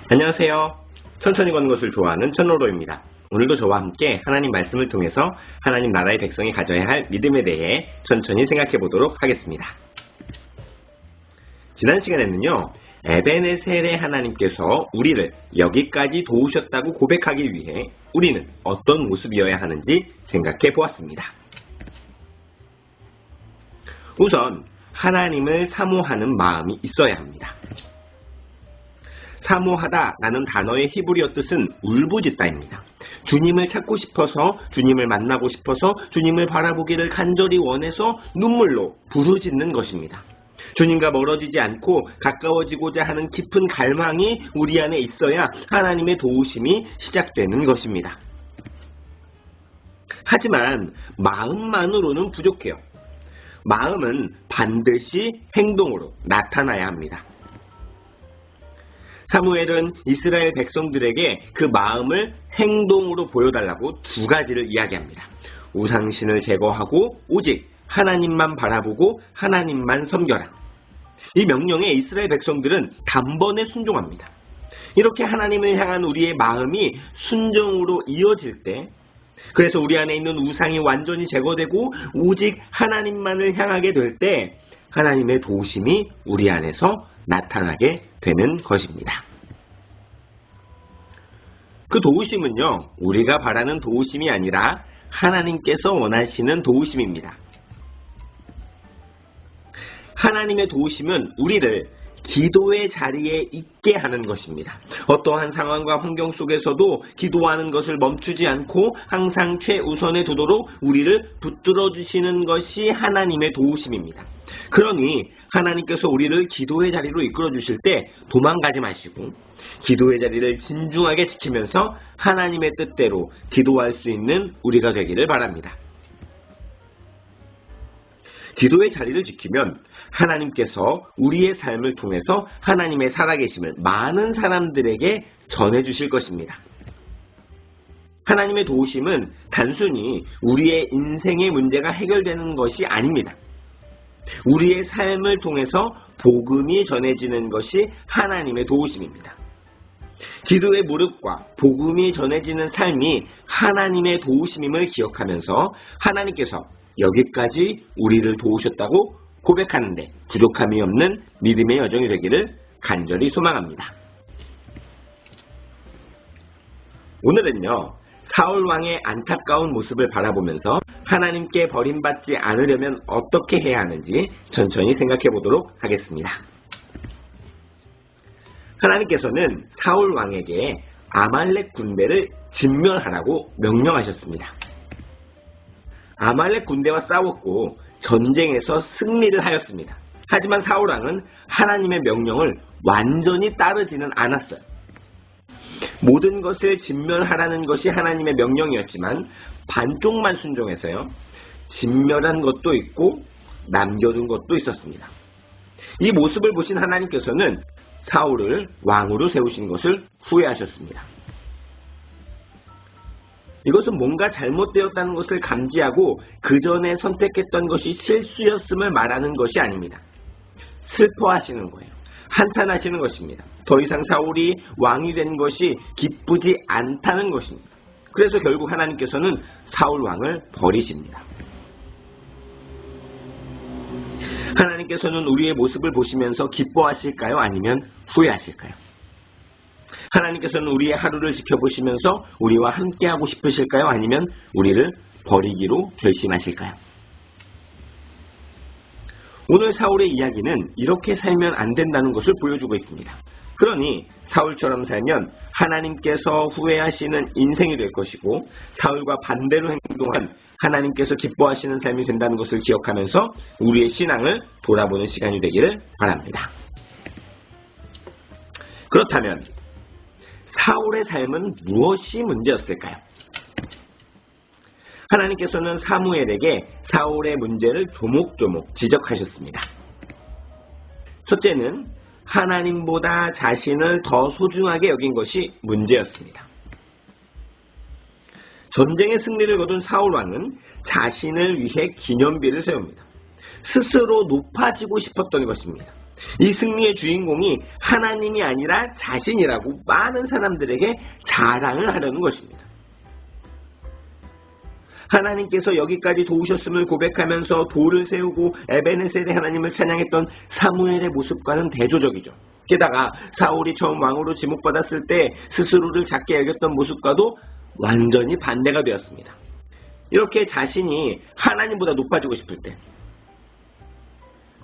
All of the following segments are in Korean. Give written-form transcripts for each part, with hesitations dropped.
안녕하세요. 천천히 걷는 것을 좋아하는 천로로입니다. 오늘도 저와 함께 하나님 말씀을 통해서 하나님 나라의 백성이 가져야 할 믿음에 대해 천천히 생각해 보도록 하겠습니다. 지난 시간에는요, 에베네셀의 하나님께서 우리를 여기까지 도우셨다고 고백하기 위해 우리는 어떤 모습이어야 하는지 생각해 보았습니다. 우선 하나님을 사모하는 마음이 있어야 합니다. 사모하다라는 단어의 히브리어 뜻은 울부짖다입니다. 주님을 찾고 싶어서, 주님을 만나고 싶어서, 주님을 바라보기를 간절히 원해서 눈물로 부르짖는 것입니다. 주님과 멀어지지 않고 가까워지고자 하는 깊은 갈망이 우리 안에 있어야 하나님의 도우심이 시작되는 것입니다. 하지만 마음만으로는 부족해요. 마음은 반드시 행동으로 나타나야 합니다. 사무엘은 이스라엘 백성들에게 그 마음을 행동으로 보여달라고 두 가지를 이야기합니다. 우상신을 제거하고 오직 하나님만 바라보고 하나님만 섬겨라. 이 명령에 이스라엘 백성들은 단번에 순종합니다. 이렇게 하나님을 향한 우리의 마음이 순종으로 이어질 때, 그래서 우리 안에 있는 우상이 완전히 제거되고 오직 하나님만을 향하게 될 때 하나님의 도우심이 우리 안에서 나타나게 되는 것입니다. 그 도우심은요, 우리가 바라는 도우심이 아니라 하나님께서 원하시는 도우심입니다. 하나님의 도우심은 우리를 기도의 자리에 있게 하는 것입니다. 어떠한 상황과 환경 속에서도 기도하는 것을 멈추지 않고 항상 최우선에 두도록 우리를 붙들어 주시는 것이 하나님의 도우심입니다. 그러니 하나님께서 우리를 기도의 자리로 이끌어 주실 때 도망가지 마시고 기도의 자리를 진중하게 지키면서 하나님의 뜻대로 기도할 수 있는 우리가 되기를 바랍니다. 기도의 자리를 지키면 하나님께서 우리의 삶을 통해서 하나님의 살아계심을 많은 사람들에게 전해주실 것입니다. 하나님의 도우심은 단순히 우리의 인생의 문제가 해결되는 것이 아닙니다. 우리의 삶을 통해서 복음이 전해지는 것이 하나님의 도우심입니다. 기도의 무릎과 복음이 전해지는 삶이 하나님의 도우심임을 기억하면서 하나님께서 여기까지 우리를 도우셨다고 고백하는데 부족함이 없는 믿음의 여정이 되기를 간절히 소망합니다. 오늘은요, 사울 왕의 안타까운 모습을 바라보면서 하나님께 버림받지 않으려면 어떻게 해야 하는지 천천히 생각해 보도록 하겠습니다. 하나님께서는 사울 왕에게 아말렉 군대를 진멸하라고 명령하셨습니다. 아말렉 군대와 싸웠고 전쟁에서 승리를 하였습니다. 하지만 사울 왕은 하나님의 명령을 완전히 따르지는 않았어요. 모든 것을 진멸하라는 것이 하나님의 명령이었지만 반쪽만 순종해서요, 진멸한 것도 있고 남겨둔 것도 있었습니다. 이 모습을 보신 하나님께서는 사울을 왕으로 세우신 것을 후회하셨습니다. 이것은 뭔가 잘못되었다는 것을 감지하고 그 전에 선택했던 것이 실수였음을 말하는 것이 아닙니다. 슬퍼하시는 거예요. 한탄하시는 것입니다. 더 이상 사울이 왕이 된 것이 기쁘지 않다는 것입니다. 그래서 결국 하나님께서는 사울 왕을 버리십니다. 하나님께서는 우리의 모습을 보시면서 기뻐하실까요? 아니면 후회하실까요? 하나님께서는 우리의 하루를 지켜보시면서 우리와 함께하고 싶으실까요? 아니면 우리를 버리기로 결심하실까요? 오늘 사울의 이야기는 이렇게 살면 안 된다는 것을 보여주고 있습니다. 그러니 사울처럼 살면 하나님께서 후회하시는 인생이 될 것이고, 사울과 반대로 행동하면 하나님께서 기뻐하시는 삶이 된다는 것을 기억하면서 우리의 신앙을 돌아보는 시간이 되기를 바랍니다. 그렇다면 사울의 삶은 무엇이 문제였을까요? 하나님께서는 사무엘에게 사울의 문제를 조목조목 지적하셨습니다. 첫째는 하나님보다 자신을 더 소중하게 여긴 것이 문제였습니다. 전쟁의 승리를 거둔 사울 왕은 자신을 위해 기념비를 세웁니다. 스스로 높아지고 싶었던 것입니다. 이 승리의 주인공이 하나님이 아니라 자신이라고 많은 사람들에게 자랑을 하려는 것입니다. 하나님께서 여기까지 도우셨음을 고백하면서 돌을 세우고 에베네셀의 하나님을 찬양했던 사무엘의 모습과는 대조적이죠. 게다가 사울이 처음 왕으로 지목받았을 때 스스로를 작게 여겼던 모습과도 완전히 반대가 되었습니다. 이렇게 자신이 하나님보다 높아지고 싶을 때,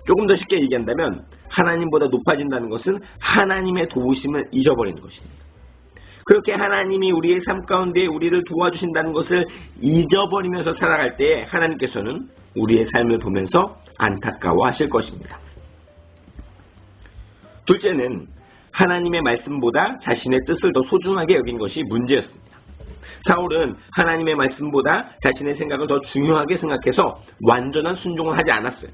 조금 더 쉽게 얘기한다면 하나님보다 높아진다는 것은 하나님의 도우심을 잊어버리는 것입니다. 그렇게 하나님이 우리의 삶 가운데 우리를 도와주신다는 것을 잊어버리면서 살아갈 때 하나님께서는 우리의 삶을 보면서 안타까워하실 것입니다. 둘째는 하나님의 말씀보다 자신의 뜻을 더 소중하게 여긴 것이 문제였습니다. 사울은 하나님의 말씀보다 자신의 생각을 더 중요하게 생각해서 완전한 순종을 하지 않았어요.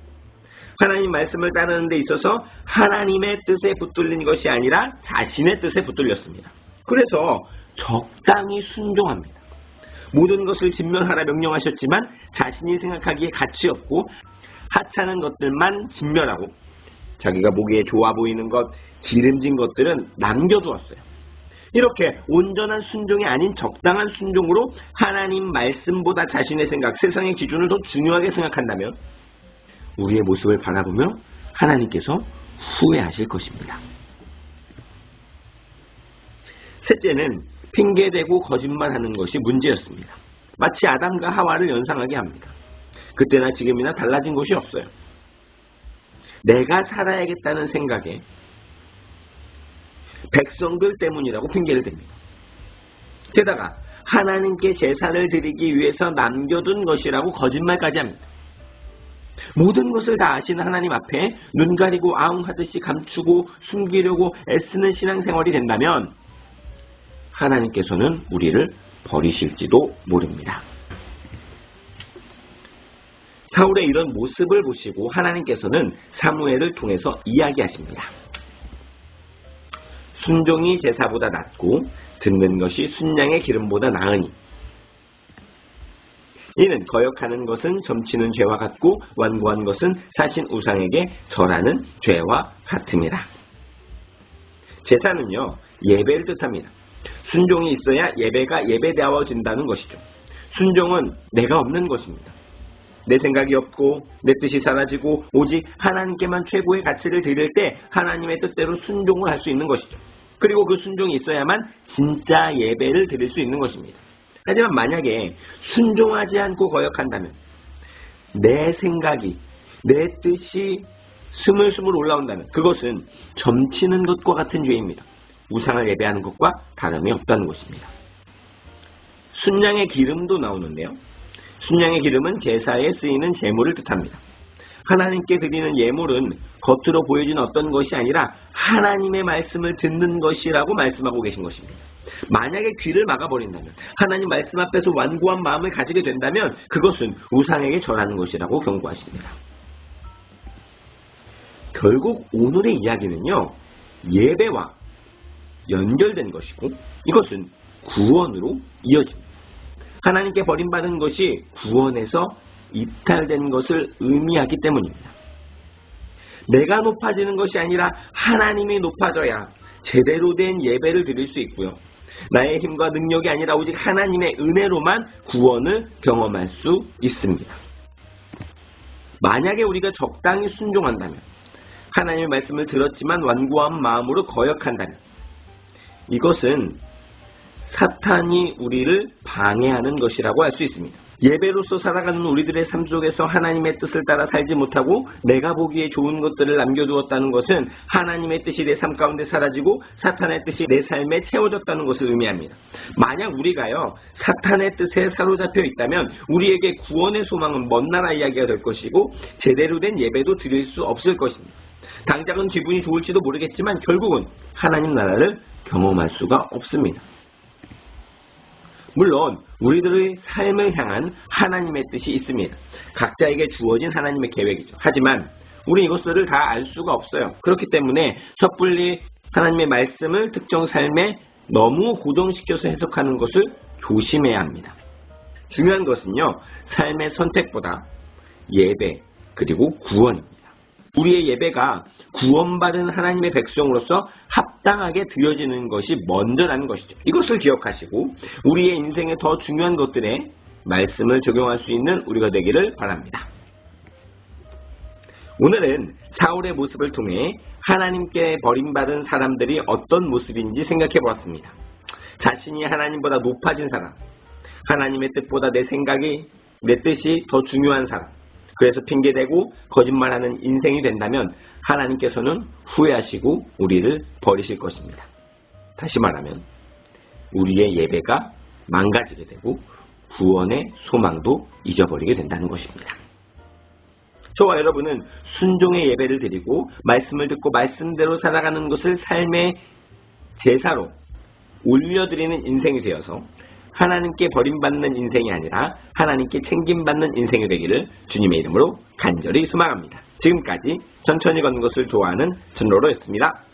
하나님 말씀을 따르는 데 있어서 하나님의 뜻에 붙들린 것이 아니라 자신의 뜻에 붙들렸습니다. 그래서 적당히 순종합니다. 모든 것을 진멸하라 명령하셨지만 자신이 생각하기에 가치 없고 하찮은 것들만 진멸하고 자기가 보기에 좋아 보이는 것, 기름진 것들은 남겨두었어요. 이렇게 온전한 순종이 아닌 적당한 순종으로 하나님 말씀보다 자신의 생각, 세상의 기준을 더 중요하게 생각한다면 우리의 모습을 바라보며 하나님께서 후회하실 것입니다. 셋째는 핑계대고 거짓말하는 것이 문제였습니다. 마치 아담과 하와를 연상하게 합니다. 그때나 지금이나 달라진 것이 없어요. 내가 살아야겠다는 생각에 백성들 때문이라고 핑계를 댑니다. 게다가 하나님께 제사를 드리기 위해서 남겨둔 것이라고 거짓말까지 합니다. 모든 것을 다 아시는 하나님 앞에 눈 가리고 아웅하듯이 감추고 숨기려고 애쓰는 신앙생활이 된다면 하나님께서는 우리를 버리실지도 모릅니다. 사울의 이런 모습을 보시고 하나님께서는 사무엘을 통해서 이야기하십니다. 순종이 제사보다 낫고 듣는 것이 순양의 기름보다 나으니 이는 거역하는 것은 점치는 죄와 같고 완고한 것은 사신 우상에게 절하는 죄와 같음이라. 제사는요, 예배를 뜻합니다. 순종이 있어야 예배가 예배되어진다는 것이죠. 순종은 내가 없는 것입니다. 내 생각이 없고 내 뜻이 사라지고 오직 하나님께만 최고의 가치를 드릴 때 하나님의 뜻대로 순종을 할 수 있는 것이죠. 그리고 그 순종이 있어야만 진짜 예배를 드릴 수 있는 것입니다. 하지만 만약에 순종하지 않고 거역한다면 내 생각이, 내 뜻이 스물스물 올라온다면 그것은 점치는 것과 같은 죄입니다. 우상을 예배하는 것과 다름이 없다는 것입니다. 순양의 기름도 나오는데요. 순양의 기름은 제사에 쓰이는 제물을 뜻합니다. 하나님께 드리는 예물은 겉으로 보여지는 어떤 것이 아니라 하나님의 말씀을 듣는 것이라고 말씀하고 계신 것입니다. 만약에 귀를 막아버린다면, 하나님 말씀 앞에서 완고한 마음을 가지게 된다면 그것은 우상에게 절하는 것이라고 경고하십니다. 결국 오늘의 이야기는요, 예배와 연결된 것이고 이것은 구원으로 이어집니다. 하나님께 버림받은 것이 구원에서 이탈된 것을 의미하기 때문입니다. 내가 높아지는 것이 아니라 하나님이 높아져야 제대로 된 예배를 드릴 수 있고요. 나의 힘과 능력이 아니라 오직 하나님의 은혜로만 구원을 경험할 수 있습니다. 만약에 우리가 적당히 순종한다면, 하나님의 말씀을 들었지만 완고한 마음으로 거역한다면 이것은 사탄이 우리를 방해하는 것이라고 할 수 있습니다. 예배로서 살아가는 우리들의 삶 속에서 하나님의 뜻을 따라 살지 못하고 내가 보기에 좋은 것들을 남겨두었다는 것은 하나님의 뜻이 내 삶 가운데 사라지고 사탄의 뜻이 내 삶에 채워졌다는 것을 의미합니다. 만약 우리가요, 사탄의 뜻에 사로잡혀 있다면 우리에게 구원의 소망은 먼 나라 이야기가 될 것이고 제대로 된 예배도 드릴 수 없을 것입니다. 당장은 기분이 좋을지도 모르겠지만 결국은 하나님 나라를 경험할 수가 없습니다. 물론 우리들의 삶을 향한 하나님의 뜻이 있습니다. 각자에게 주어진 하나님의 계획이죠. 하지만 우리 이것들을 다 알 수가 없어요. 그렇기 때문에 섣불리 하나님의 말씀을 특정 삶에 너무 고정시켜서 해석하는 것을 조심해야 합니다. 중요한 것은요, 삶의 선택보다 예배 그리고 구원입니다. 우리의 예배가 구원받은 하나님의 백성으로서 합당하게 드려지는 것이 먼저라는 것이죠. 이것을 기억하시고 우리의 인생에 더 중요한 것들에 말씀을 적용할 수 있는 우리가 되기를 바랍니다. 오늘은 사울의 모습을 통해 하나님께 버림받은 사람들이 어떤 모습인지 생각해 보았습니다. 자신이 하나님보다 높아진 사람, 하나님의 뜻보다 내 생각이, 내 뜻이 더 중요한 사람, 그래서 핑계대고 거짓말하는 인생이 된다면 하나님께서는 후회하시고 우리를 버리실 것입니다. 다시 말하면 우리의 예배가 망가지게 되고 구원의 소망도 잊어버리게 된다는 것입니다. 저와 여러분은 순종의 예배를 드리고 말씀을 듣고 말씀대로 살아가는 것을 삶의 제사로 올려드리는 인생이 되어서 하나님께 버림받는 인생이 아니라 하나님께 챙김받는 인생이 되기를 주님의 이름으로 간절히 소망합니다. 지금까지 천천히 걷는 것을 좋아하는 전로로였습니다.